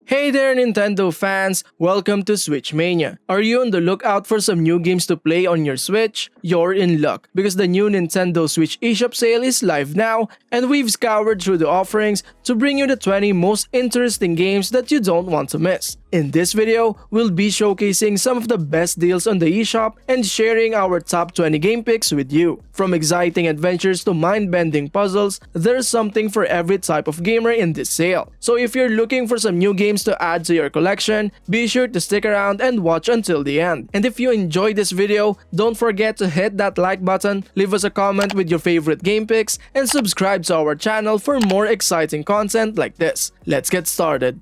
Hey there Nintendo fans! Welcome to Switch Mania. Are you on the lookout for some new games to play on your Switch? You're in luck because the new Nintendo Switch Eshop sale is live now and we've scoured through the offerings to bring you the 20 most interesting games that you don't want to miss. In this video, we'll be showcasing some of the best deals on the eShop and sharing our top 20 game picks with you. From exciting adventures to mind-bending puzzles, there's something for every type of gamer in this sale. So if you're looking for some new games to add to your collection, be sure to stick around and watch until the end. And if you enjoyed this video, don't forget to hit that like button, leave us a comment with your favorite game picks, and subscribe to our channel for more exciting content like this. Let's get started.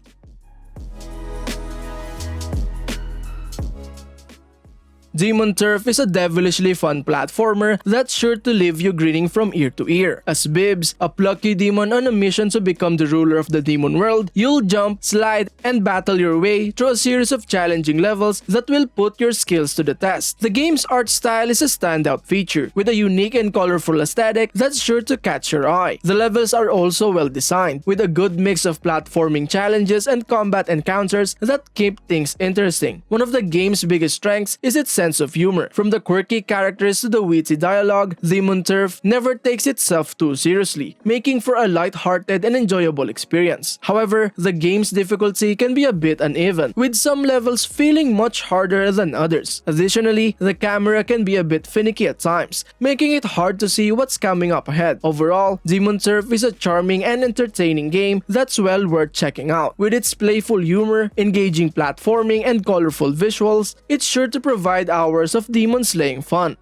Demon Turf is a devilishly fun platformer that's sure to leave you grinning from ear to ear. As Bibs, a plucky demon on a mission to become the ruler of the demon world, you'll jump, slide, and battle your way through a series of challenging levels that will put your skills to the test. The game's art style is a standout feature, with a unique and colorful aesthetic that's sure to catch your eye. The levels are also well designed, with a good mix of platforming challenges and combat encounters that keep things interesting. One of the game's biggest strengths is its sense of humor. From the quirky characters to the witty dialogue, Demon Turf never takes itself too seriously, making for a light-hearted and enjoyable experience. However, the game's difficulty can be a bit uneven, with some levels feeling much harder than others. Additionally, the camera can be a bit finicky at times, making it hard to see what's coming up ahead. Overall, Demon Turf is a charming and entertaining game that's well worth checking out. With its playful humor, engaging platforming, and colorful visuals, it's sure to provide hours of demon slaying fun.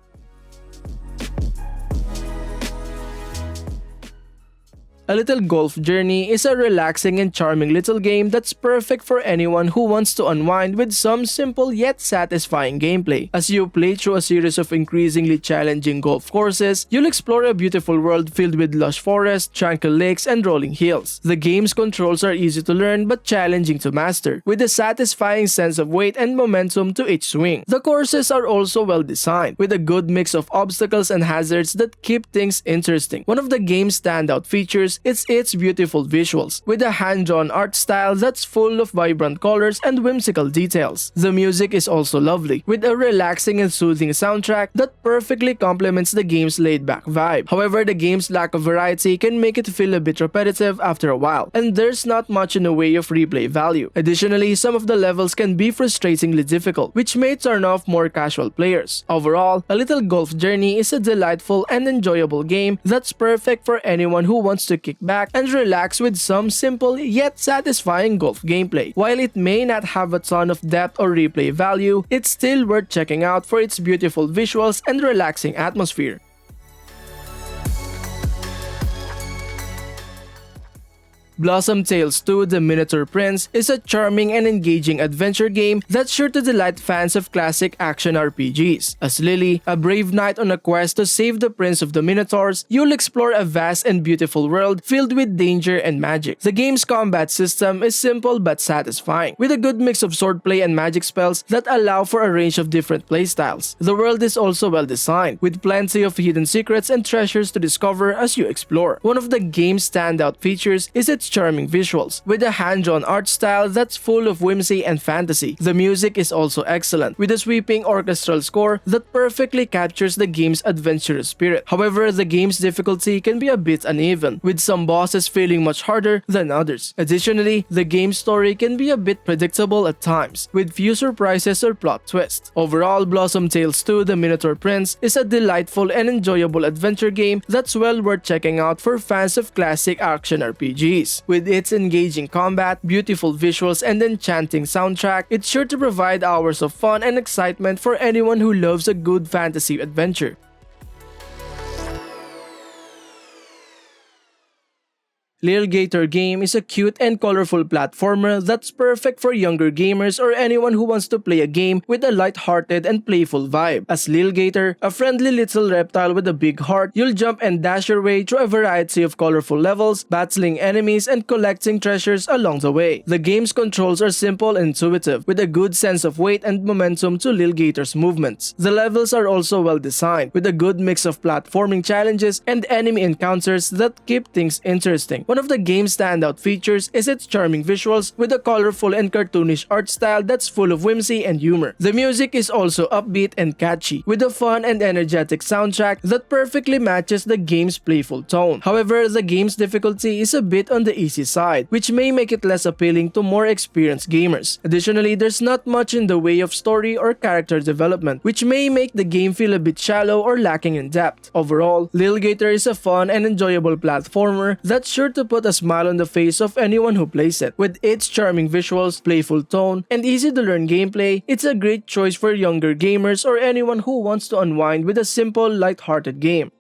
A Little Golf Journey is a relaxing and charming little game that's perfect for anyone who wants to unwind with some simple yet satisfying gameplay. As you play through a series of increasingly challenging golf courses, you'll explore a beautiful world filled with lush forests, tranquil lakes, and rolling hills. The game's controls are easy to learn but challenging to master, with a satisfying sense of weight and momentum to each swing. The courses are also well designed, with a good mix of obstacles and hazards that keep things interesting. One of the game's standout features is its beautiful visuals, with a hand-drawn art style that's full of vibrant colors and whimsical details. The music is also lovely, with a relaxing and soothing soundtrack that perfectly complements the game's laid-back vibe. However, the game's lack of variety can make it feel a bit repetitive after a while, and there's not much in the way of replay value. Additionally, some of the levels can be frustratingly difficult, which may turn off more casual players. Overall, A Little Golf Journey is a delightful and enjoyable game that's perfect for anyone who wants to kick back and relax with some simple yet satisfying golf gameplay. While it may not have a ton of depth or replay value, it's still worth checking out for its beautiful visuals and relaxing atmosphere. Blossom Tales 2: The Minotaur Prince is a charming and engaging adventure game that's sure to delight fans of classic action RPGs. As Lily, a brave knight on a quest to save the Prince of the Minotaurs, you'll explore a vast and beautiful world filled with danger and magic. The game's combat system is simple but satisfying, with a good mix of swordplay and magic spells that allow for a range of different playstyles. The world is also well designed, with plenty of hidden secrets and treasures to discover as you explore. One of the game's standout features is its charming visuals, with a hand-drawn art style that's full of whimsy and fantasy. The music is also excellent, with a sweeping orchestral score that perfectly captures the game's adventurous spirit. However, the game's difficulty can be a bit uneven, with some bosses feeling much harder than others. Additionally, the game's story can be a bit predictable at times, with few surprises or plot twists. Overall, Blossom Tales 2: The Minotaur Prince is a delightful and enjoyable adventure game that's well worth checking out for fans of classic action RPGs. With its engaging combat, beautiful visuals, and enchanting soundtrack, it's sure to provide hours of fun and excitement for anyone who loves a good fantasy adventure. Lil Gator Game is a cute and colorful platformer that's perfect for younger gamers or anyone who wants to play a game with a light-hearted and playful vibe. As Lil Gator, a friendly little reptile with a big heart, you'll jump and dash your way through a variety of colorful levels, battling enemies and collecting treasures along the way. The game's controls are simple and intuitive, with a good sense of weight and momentum to Lil Gator's movements. The levels are also well designed, with a good mix of platforming challenges and enemy encounters that keep things interesting. One of the game's standout features is its charming visuals with a colorful and cartoonish art style that's full of whimsy and humor. The music is also upbeat and catchy, with a fun and energetic soundtrack that perfectly matches the game's playful tone. However, the game's difficulty is a bit on the easy side, which may make it less appealing to more experienced gamers. Additionally, there's not much in the way of story or character development, which may make the game feel a bit shallow or lacking in depth. Overall, Lil Gator is a fun and enjoyable platformer that's sure to put a smile on the face of anyone who plays it. With its charming visuals, playful tone, and easy-to-learn gameplay, it's a great choice for younger gamers or anyone who wants to unwind with a simple, light-hearted game.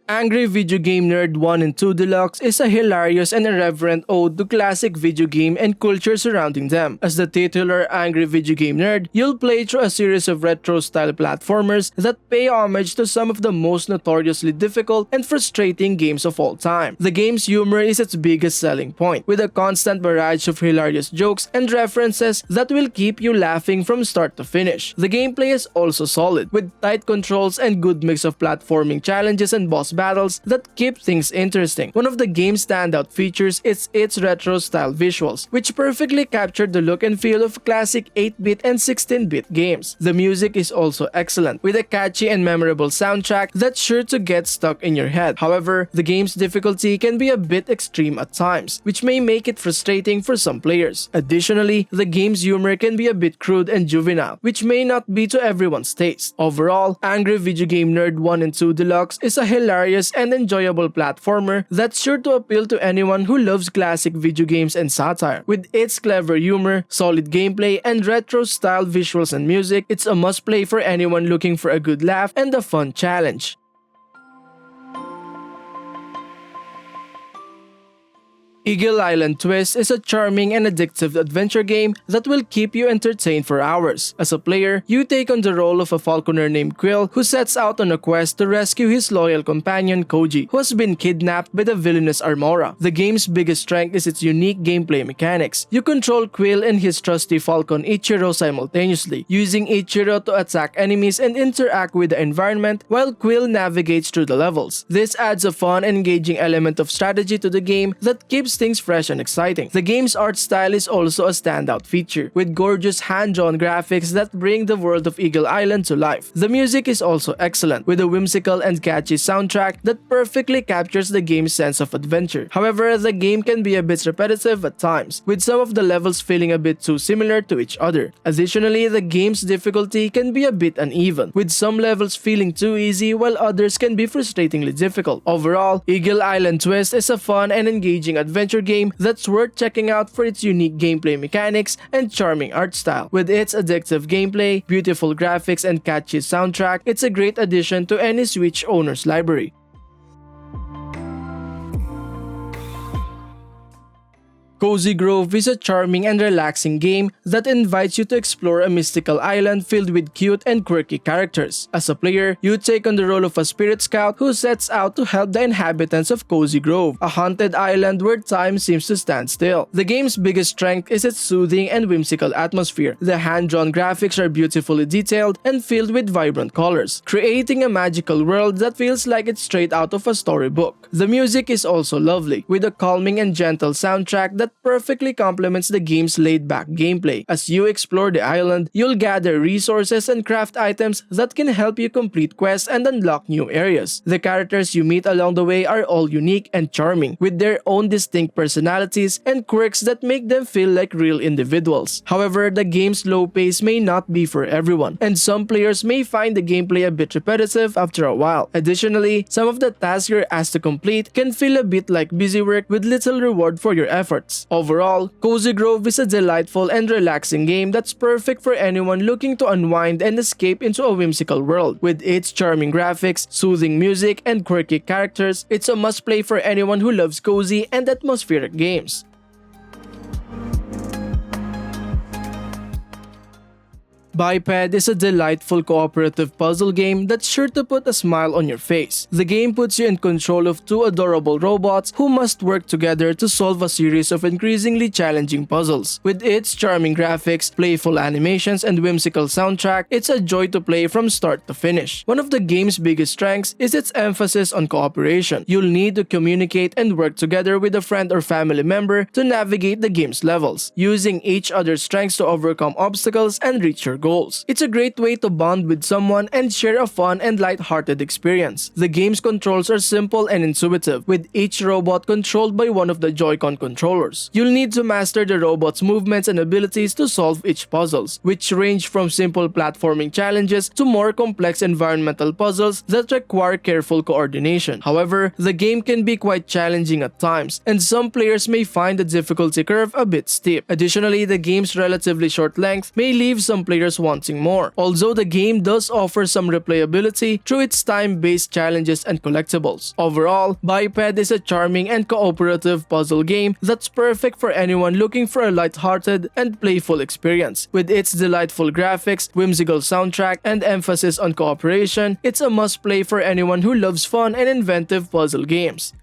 Angry Video Game Nerd 1 and 2 Deluxe is a hilarious and irreverent ode to classic video game and culture surrounding them. As the titular Angry Video Game Nerd, you'll play through a series of retro-style platformers that pay homage to some of the most notoriously difficult and frustrating games of all time. The game's humor is its biggest selling point, with a constant barrage of hilarious jokes and references that will keep you laughing from start to finish. The gameplay is also solid, with tight controls and good mix of platforming challenges and boss battles that keep things interesting. One of the game's standout features is its retro-style visuals, which perfectly capture the look and feel of classic 8-bit and 16-bit games. The music is also excellent, with a catchy and memorable soundtrack that's sure to get stuck in your head. However, the game's difficulty can be a bit extreme at times, which may make it frustrating for some players. Additionally, the game's humor can be a bit crude and juvenile, which may not be to everyone's taste. Overall, Angry Video Game Nerd 1 and 2 Deluxe is a hilarious and enjoyable platformer that's sure to appeal to anyone who loves classic video games and satire. With its clever humor, solid gameplay, and retro-style visuals and music, it's a must-play for anyone looking for a good laugh and a fun challenge. Eagle Island Twist is a charming and addictive adventure game that will keep you entertained for hours. As a player, you take on the role of a falconer named Quill who sets out on a quest to rescue his loyal companion Koji, who has been kidnapped by the villainous Armora. The game's biggest strength is its unique gameplay mechanics. You control Quill and his trusty falcon Ichiro simultaneously, using Ichiro to attack enemies and interact with the environment while Quill navigates through the levels. This adds a fun and engaging element of strategy to the game that keeps things fresh and exciting. The game's art style is also a standout feature, with gorgeous hand-drawn graphics that bring the world of Eagle Island to life. The music is also excellent, with a whimsical and catchy soundtrack that perfectly captures the game's sense of adventure. However, the game can be a bit repetitive at times, with some of the levels feeling a bit too similar to each other. Additionally, the game's difficulty can be a bit uneven, with some levels feeling too easy while others can be frustratingly difficult. Overall, Eagle Island Twist is a fun and engaging adventure game that's worth checking out for its unique gameplay mechanics and charming art style. With its addictive gameplay, beautiful graphics, and catchy soundtrack, it's a great addition to any Switch owner's library. Cozy Grove is a charming and relaxing game that invites you to explore a mystical island filled with cute and quirky characters. As a player, you take on the role of a spirit scout who sets out to help the inhabitants of Cozy Grove, a haunted island where time seems to stand still. The game's biggest strength is its soothing and whimsical atmosphere. The hand-drawn graphics are beautifully detailed and filled with vibrant colors, creating a magical world that feels like it's straight out of a storybook. The music is also lovely, with a calming and gentle soundtrack that perfectly complements the game's laid-back gameplay. As you explore the island, you'll gather resources and craft items that can help you complete quests and unlock new areas. The characters you meet along the way are all unique and charming, with their own distinct personalities and quirks that make them feel like real individuals. However, the game's low pace may not be for everyone, and some players may find the gameplay a bit repetitive after a while. Additionally, some of the tasks you're asked to complete can feel a bit like busy work with little reward for your efforts. Overall, Cozy Grove is a delightful and relaxing game that's perfect for anyone looking to unwind and escape into a whimsical world. With its charming graphics, soothing music, and quirky characters, it's a must-play for anyone who loves cozy and atmospheric games. Biped is a delightful cooperative puzzle game that's sure to put a smile on your face. The game puts you in control of two adorable robots who must work together to solve a series of increasingly challenging puzzles. With its charming graphics, playful animations, and whimsical soundtrack, it's a joy to play from start to finish. One of the game's biggest strengths is its emphasis on cooperation. You'll need to communicate and work together with a friend or family member to navigate the game's levels, using each other's strengths to overcome obstacles and reach your goals. It's a great way to bond with someone and share a fun and light-hearted experience. The game's controls are simple and intuitive, with each robot controlled by one of the Joy-Con controllers. You'll need to master the robot's movements and abilities to solve each puzzles, which range from simple platforming challenges to more complex environmental puzzles that require careful coordination. However, the game can be quite challenging at times, and some players may find the difficulty curve a bit steep. Additionally, the game's relatively short length may leave some players wanting more, although the game does offer some replayability through its time-based challenges and collectibles. Overall, Biped is a charming and cooperative puzzle game that's perfect for anyone looking for a light-hearted and playful experience. With its delightful graphics, whimsical soundtrack, and emphasis on cooperation, it's a must-play for anyone who loves fun and inventive puzzle games.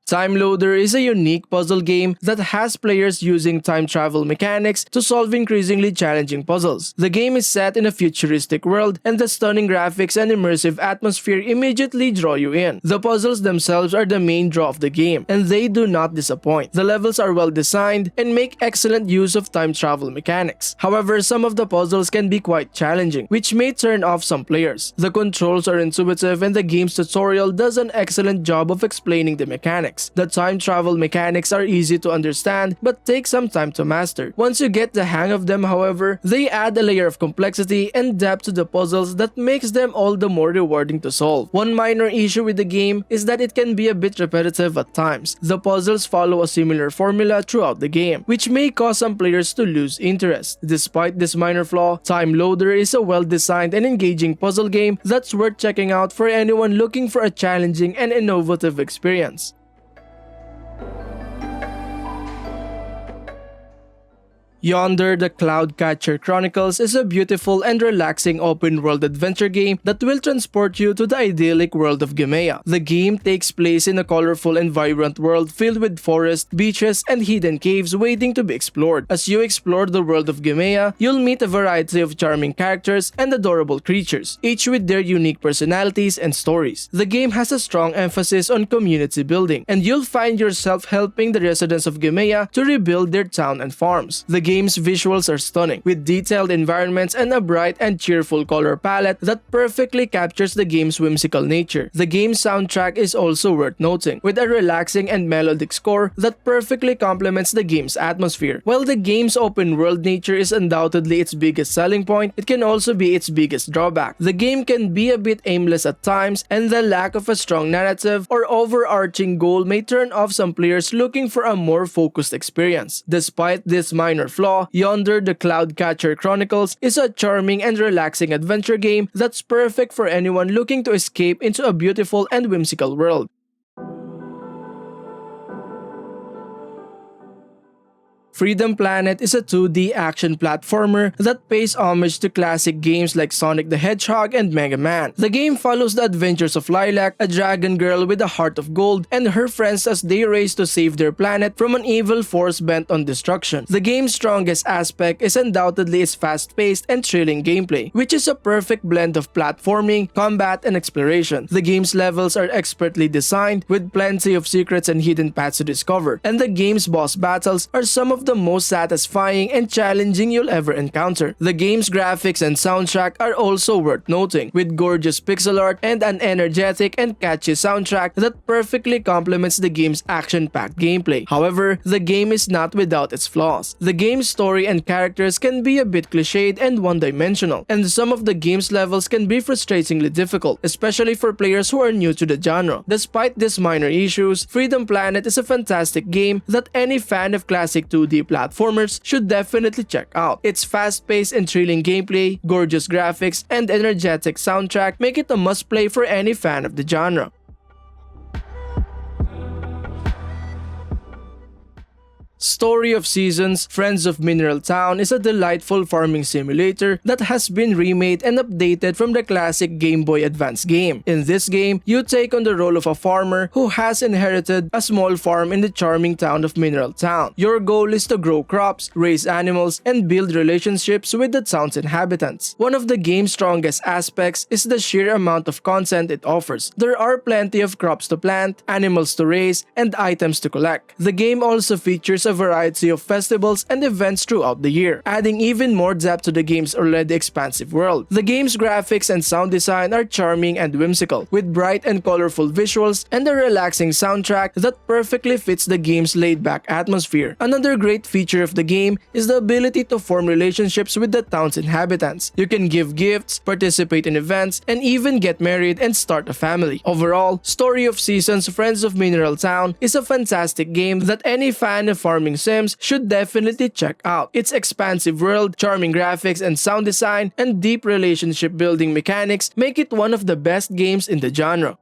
Time Loader is a unique puzzle game that has players using time travel mechanics to solve increasingly challenging puzzles. The game is set in a futuristic world, and the stunning graphics and immersive atmosphere immediately draw you in. The puzzles themselves are the main draw of the game, and they do not disappoint. The levels are well designed and make excellent use of time travel mechanics. However, some of the puzzles can be quite challenging, which may turn off some players. The controls are intuitive, and the game's tutorial does an excellent job of explaining the mechanics. The time travel mechanics are easy to understand but take some time to master. Once you get the hang of them, however, they add a layer of complexity and depth to the puzzles that makes them all the more rewarding to solve. One minor issue with the game is that it can be a bit repetitive at times. The puzzles follow a similar formula throughout the game, which may cause some players to lose interest. Despite this minor flaw, Time Loader is a well-designed and engaging puzzle game that's worth checking out for anyone looking for a challenging and innovative experience. Yonder, the Cloudcatcher Chronicles is a beautiful and relaxing open-world adventure game that will transport you to the idyllic world of Gemea. The game takes place in a colorful and vibrant world filled with forests, beaches, and hidden caves waiting to be explored. As you explore the world of Gemea, you'll meet a variety of charming characters and adorable creatures, each with their unique personalities and stories. The game has a strong emphasis on community building, and you'll find yourself helping the residents of Gemea to rebuild their town and farms. The game's visuals are stunning, with detailed environments and a bright and cheerful color palette that perfectly captures the game's whimsical nature. The game's soundtrack is also worth noting, with a relaxing and melodic score that perfectly complements the game's atmosphere. While the game's open-world nature is undoubtedly its biggest selling point, it can also be its biggest drawback. The game can be a bit aimless at times, and the lack of a strong narrative or overarching goal may turn off some players looking for a more focused experience. Despite this minor flaw, Yonder, the Cloudcatcher Chronicles is a charming and relaxing adventure game that's perfect for anyone looking to escape into a beautiful and whimsical world. Freedom Planet is a 2D action platformer that pays homage to classic games like Sonic the Hedgehog and Mega Man. The game follows the adventures of Lilac, a dragon girl with a heart of gold, and her friends as they race to save their planet from an evil force bent on destruction. The game's strongest aspect is undoubtedly its fast-paced and thrilling gameplay, which is a perfect blend of platforming, combat, and exploration. The game's levels are expertly designed, with plenty of secrets and hidden paths to discover, and the game's boss battles are some of the most satisfying and challenging you'll ever encounter. The game's graphics and soundtrack are also worth noting, with gorgeous pixel art and an energetic and catchy soundtrack that perfectly complements the game's action-packed gameplay. However, the game is not without its flaws. The game's story and characters can be a bit cliched and one-dimensional, and some of the game's levels can be frustratingly difficult, especially for players who are new to the genre. Despite these minor issues, Freedom Planet is a fantastic game that any fan of classic 2D platformers should definitely check out. Its fast-paced and thrilling gameplay, gorgeous graphics, and energetic soundtrack make it a must-play for any fan of the genre. Story of Seasons, Friends of Mineral Town is a delightful farming simulator that has been remade and updated from the classic Game Boy Advance game. In this game, you take on the role of a farmer who has inherited a small farm in the charming town of Mineral Town. Your goal is to grow crops, raise animals, and build relationships with the town's inhabitants. One of the game's strongest aspects is the sheer amount of content it offers. There are plenty of crops to plant, animals to raise, and items to collect. The game also features a variety of festivals and events throughout the year, adding even more depth to the game's already expansive world. The game's graphics and sound design are charming and whimsical, with bright and colorful visuals and a relaxing soundtrack that perfectly fits the game's laid-back atmosphere. Another great feature of the game is the ability to form relationships with the town's inhabitants. You can give gifts, participate in events, and even get married and start a family. Overall, Story of Seasons, Friends of Mineral Town is a fantastic game that any fan of farming sims should definitely check out. Its expansive world, charming graphics and sound design, and deep relationship building mechanics make it one of the best games in the genre.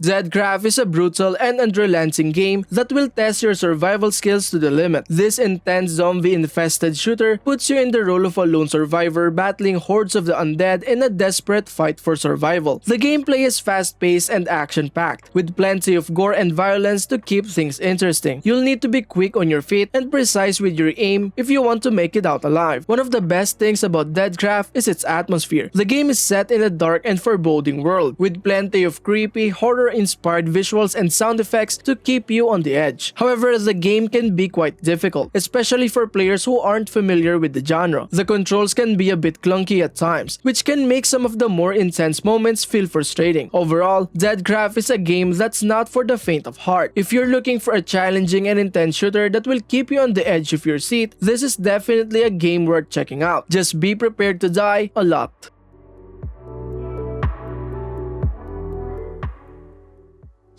DEADCRAFT is a brutal and unrelenting game that will test your survival skills to the limit. This intense zombie-infested shooter puts you in the role of a lone survivor battling hordes of the undead in a desperate fight for survival. The gameplay is fast-paced and action-packed, with plenty of gore and violence to keep things interesting. You'll need to be quick on your feet and precise with your aim if you want to make it out alive. One of the best things about DEADCRAFT is its atmosphere. The game is set in a dark and foreboding world, with plenty of creepy, horror-inspired visuals and sound effects to keep you on the edge. However, the game can be quite difficult, especially for players who aren't familiar with the genre. The controls can be a bit clunky at times, which can make some of the more intense moments feel frustrating. Overall, DEADCRAFT is a game that's not for the faint of heart. If you're looking for a challenging and intense shooter that will keep you on the edge of your seat, this is definitely a game worth checking out. Just be prepared to die a lot.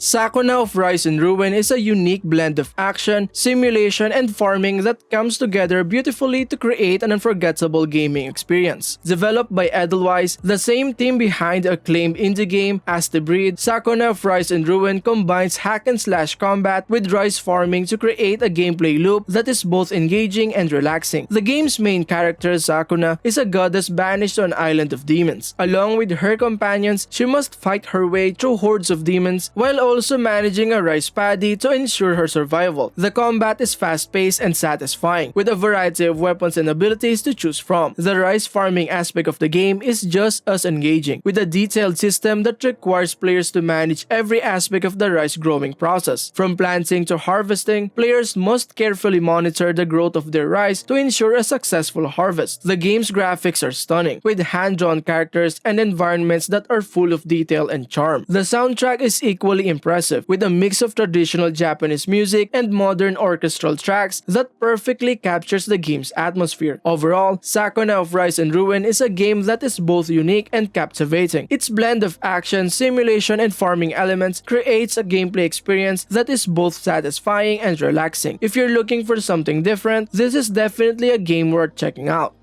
Sakuna of Rise and Ruin is a unique blend of action, simulation, and farming that comes together beautifully to create an unforgettable gaming experience. Developed by Edelweiss, the same team behind the acclaimed indie game As the Breed, Sakuna of Rise and Ruin combines hack-and-slash combat with rice farming to create a gameplay loop that is both engaging and relaxing. The game's main character, Sakuna, is a goddess banished to an island of demons. Along with her companions, she must fight her way through hordes of demons while also managing a rice paddy to ensure her survival. The combat is fast-paced and satisfying, with a variety of weapons and abilities to choose from. The rice farming aspect of the game is just as engaging, with a detailed system that requires players to manage every aspect of the rice growing process. From planting to harvesting, players must carefully monitor the growth of their rice to ensure a successful harvest. The game's graphics are stunning, with hand-drawn characters and environments that are full of detail and charm. The soundtrack is equally impressive, with a mix of traditional Japanese music and modern orchestral tracks that perfectly captures the game's atmosphere. Overall, Sakuna of Rise and Ruin is a game that is both unique and captivating. Its blend of action, simulation, and farming elements creates a gameplay experience that is both satisfying and relaxing. If you're looking for something different, this is definitely a game worth checking out.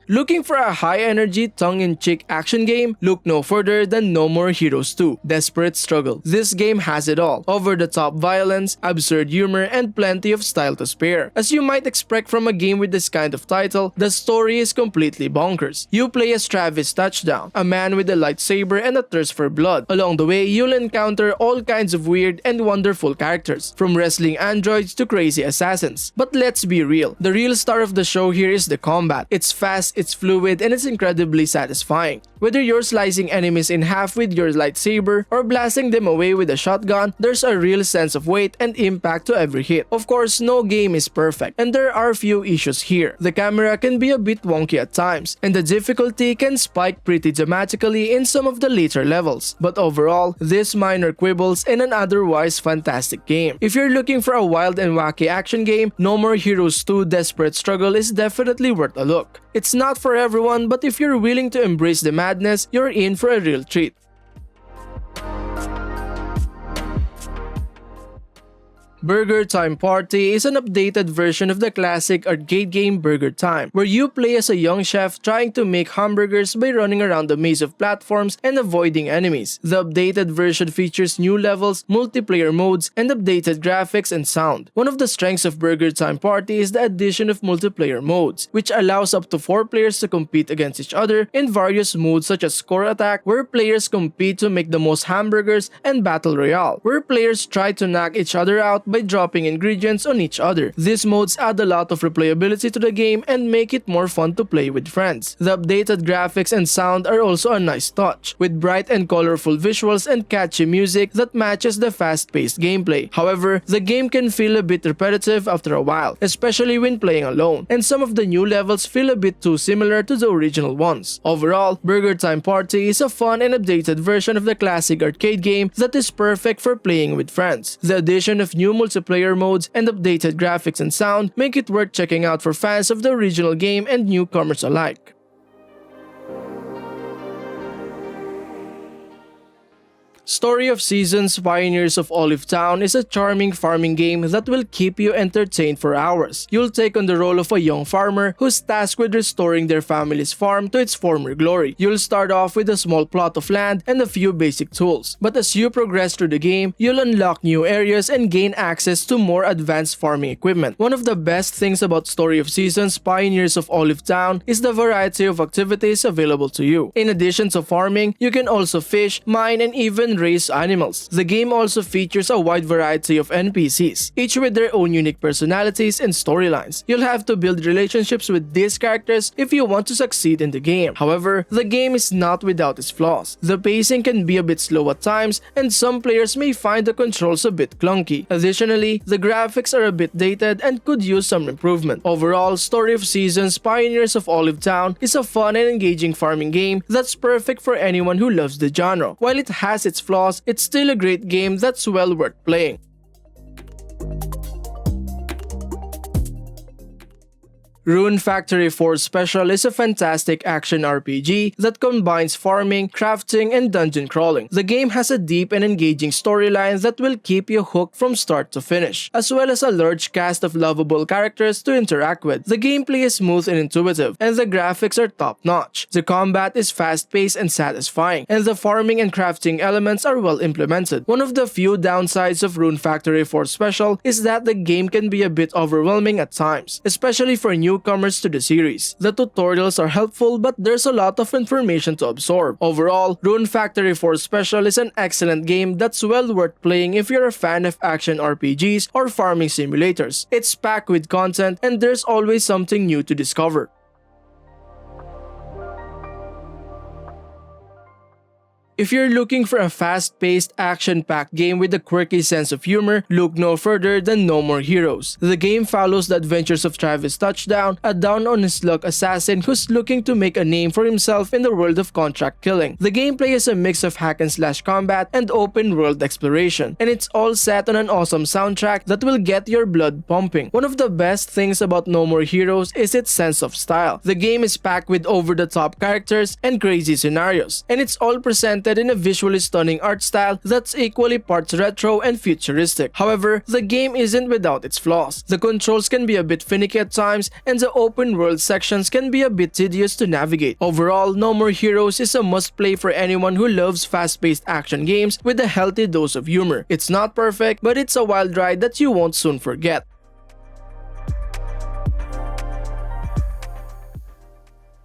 Looking for a high-energy, tongue-in-cheek action game? Look no further than No More Heroes 2: Desperate Struggle. This game has it all: over-the-top violence, absurd humor, and plenty of style to spare. As you might expect from a game with this kind of title, the story is completely bonkers. You play as Travis Touchdown, a man with a lightsaber and a thirst for blood. Along the way, you'll encounter all kinds of weird and wonderful characters, from wrestling androids to crazy assassins. But let's be real, the real star of the show here is the combat. It's fast, it's fluid, and it's incredibly satisfying. Whether you're slicing enemies in half with your lightsaber or blasting them away with a shotgun, there's a real sense of weight and impact to every hit. Of course, no game is perfect, and there are few issues here. The camera can be a bit wonky at times, and the difficulty can spike pretty dramatically in some of the later levels. But overall, these minor quibbles in an otherwise fantastic game. If you're looking for a wild and wacky action game, No More Heroes 2: Desperate Struggle is definitely worth a look. It's not for everyone, but if you're willing to embrace the madness, you're in for a real treat. BurgerTime Party is an updated version of the classic arcade game BurgerTime, where you play as a young chef trying to make hamburgers by running around a maze of platforms and avoiding enemies. The updated version features new levels, multiplayer modes, and updated graphics and sound. One of the strengths of BurgerTime Party is the addition of multiplayer modes, which allows up to 4 players to compete against each other in various modes such as Score Attack, where players compete to make the most hamburgers, and Battle Royale, where players try to knock each other out by dropping ingredients on each other. These modes add a lot of replayability to the game and make it more fun to play with friends. The updated graphics and sound are also a nice touch, with bright and colorful visuals and catchy music that matches the fast-paced gameplay. However, the game can feel a bit repetitive after a while, especially when playing alone, and some of the new levels feel a bit too similar to the original ones. Overall, BurgerTime Party is a fun and updated version of the classic arcade game that is perfect for playing with friends. The addition of new multiplayer modes and updated graphics and sound make it worth checking out for fans of the original game and newcomers alike. Story of Seasons Pioneers of Olive Town is a charming farming game that will keep you entertained for hours. You'll take on the role of a young farmer who's tasked with restoring their family's farm to its former glory. You'll start off with a small plot of land and a few basic tools, but as you progress through the game, you'll unlock new areas and gain access to more advanced farming equipment. One of the best things about Story of Seasons Pioneers of Olive Town is the variety of activities available to you. In addition to farming, you can also fish, mine, and even raise animals. The game also features a wide variety of NPCs, each with their own unique personalities and storylines. You'll have to build relationships with these characters if you want to succeed in the game. However, the game is not without its flaws. The pacing can be a bit slow at times, and some players may find the controls a bit clunky. Additionally, the graphics are a bit dated and could use some improvement. Overall, Story of Seasons Pioneers of Olive Town is a fun and engaging farming game that's perfect for anyone who loves the genre. While it has its flaws, it's still a great game that's well worth playing. Rune Factory 4 Special is a fantastic action RPG that combines farming, crafting, and dungeon crawling. The game has a deep and engaging storyline that will keep you hooked from start to finish, as well as a large cast of lovable characters to interact with. The gameplay is smooth and intuitive, and the graphics are top-notch. The combat is fast-paced and satisfying, and the farming and crafting elements are well implemented. One of the few downsides of Rune Factory 4 Special is that the game can be a bit overwhelming at times, especially for newcomers to the series. The tutorials are helpful, but there's a lot of information to absorb. Overall, Rune Factory 4 Special is an excellent game that's well worth playing if you're a fan of action RPGs or farming simulators. It's packed with content, and there's always something new to discover. If you're looking for a fast-paced, action-packed game with a quirky sense of humor, look no further than No More Heroes. The game follows the adventures of Travis Touchdown, a down-on-his-luck assassin who's looking to make a name for himself in the world of contract killing. The gameplay is a mix of hack-and-slash combat and open-world exploration, and it's all set on an awesome soundtrack that will get your blood pumping. One of the best things about No More Heroes is its sense of style. The game is packed with over-the-top characters and crazy scenarios, and it's all presented in a visually stunning art style that's equally parts retro and futuristic. However, the game isn't without its flaws. The controls can be a bit finicky at times, and the open world sections can be a bit tedious to navigate. Overall, No More Heroes is a must-play for anyone who loves fast-paced action games with a healthy dose of humor. It's not perfect, but it's a wild ride that you won't soon forget.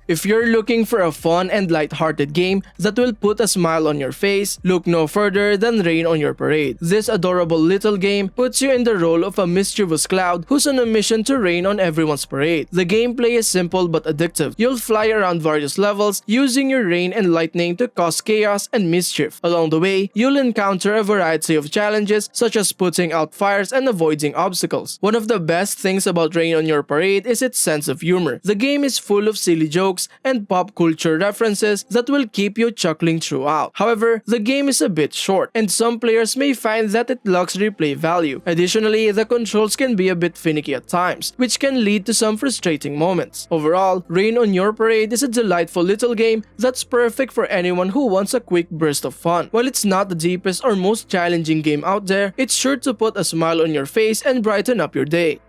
If you're looking for a fun and light-hearted game that will put a smile on your face, look no further than Rain on Your Parade. This adorable little game puts you in the role of a mischievous cloud who's on a mission to rain on everyone's parade. The gameplay is simple but addictive. You'll fly around various levels using your rain and lightning to cause chaos and mischief. Along the way, you'll encounter a variety of challenges such as putting out fires and avoiding obstacles. One of the best things about Rain on Your Parade is its sense of humor. The game is full of silly jokes jokes, and pop culture references that will keep you chuckling throughout. However, the game is a bit short, and some players may find that it lacks replay value. Additionally, the controls can be a bit finicky at times, which can lead to some frustrating moments. Overall, Rain on Your Parade is a delightful little game that's perfect for anyone who wants a quick burst of fun. While it's not the deepest or most challenging game out there, it's sure to put a smile on your face and brighten up your day.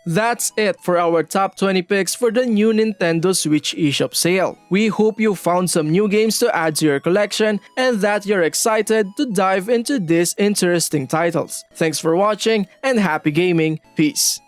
That's it for our top 20 picks for the new Nintendo Switch Eshop sale. We hope you found some new games to add to your collection and that you're excited to dive into these interesting titles. Thanks for watching and happy gaming. Peace.